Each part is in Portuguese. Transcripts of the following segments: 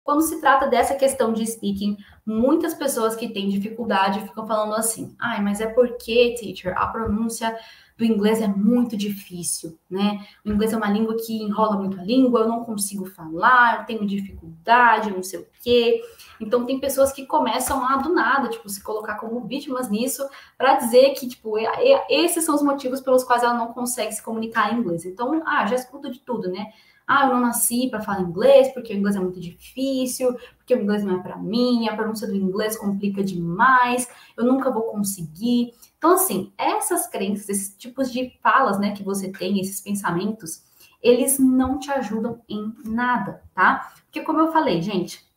Quando se trata dessa questão de speaking, muitas pessoas que têm dificuldade ficam falando assim: ai, mas é porque, teacher, a pronúncia do inglês é muito difícil, né? O inglês é uma língua que enrola muito a língua, eu não consigo falar, eu tenho dificuldade, não sei o quê. Então, tem pessoas que começam a, do nada, tipo, se colocar como vítimas nisso, para dizer que, tipo, esses são os motivos pelos quais ela não consegue se comunicar em inglês. Então, já escuto de tudo, né? Ah, eu não nasci para falar inglês, porque o inglês é muito difícil, porque o inglês não é para mim, a pronúncia do inglês complica demais, eu nunca vou conseguir. Então, assim, essas crenças, esses tipos de falas, né, que você tem, esses pensamentos, eles não te ajudam em nada, tá? Porque, como eu falei, gente,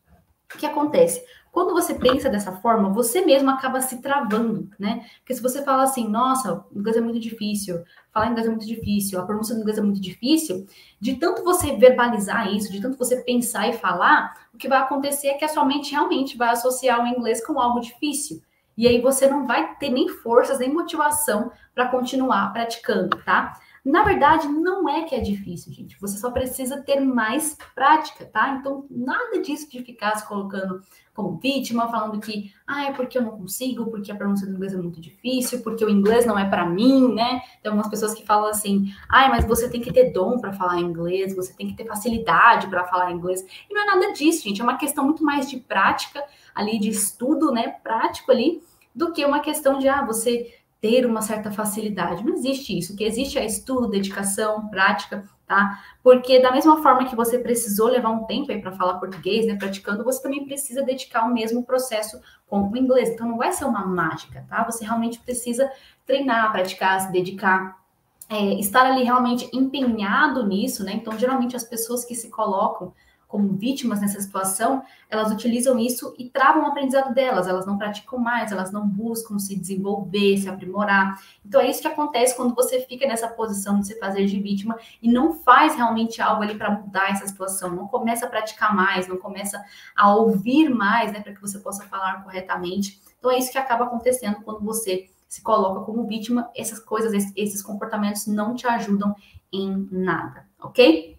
o que acontece? Quando você pensa dessa forma, você mesmo acaba se travando, né? Porque se você fala assim, nossa, o inglês é muito difícil, falar inglês é muito difícil, a pronúncia do inglês é muito difícil, de tanto você verbalizar isso, de tanto você pensar e falar, o que vai acontecer é que a sua mente realmente vai associar o inglês com algo difícil. E aí você não vai ter nem forças, nem motivação para continuar praticando, tá? Na verdade, não é que é difícil, gente. Você só precisa ter mais prática, tá? Então, nada disso de ficar se colocando como vítima, falando que, é porque eu não consigo, porque a pronúncia do inglês é muito difícil, porque o inglês não é para mim, né? Tem algumas pessoas que falam assim, mas você tem que ter dom para falar inglês, você tem que ter facilidade para falar inglês. E não é nada disso, gente. É uma questão muito mais de prática ali, de estudo, né? Prático ali, do que uma questão de, você ter uma certa facilidade. Não existe isso. O que existe é estudo, dedicação, prática, tá? Porque da mesma forma que você precisou levar um tempo aí para falar português, né, praticando, você também precisa dedicar o mesmo processo com o inglês. Então não vai ser uma mágica, tá? Você realmente precisa treinar, praticar, se dedicar, estar ali realmente empenhado nisso, né? Então, geralmente as pessoas que se colocam como vítimas nessa situação, elas utilizam isso e travam o aprendizado delas, elas não praticam mais, elas não buscam se desenvolver, se aprimorar. Então, é isso que acontece quando você fica nessa posição de se fazer de vítima e não faz realmente algo ali para mudar essa situação, não começa a praticar mais, não começa a ouvir mais, né, para que você possa falar corretamente. Então, é isso que acaba acontecendo quando você se coloca como vítima, essas coisas, esses comportamentos não te ajudam em nada, ok?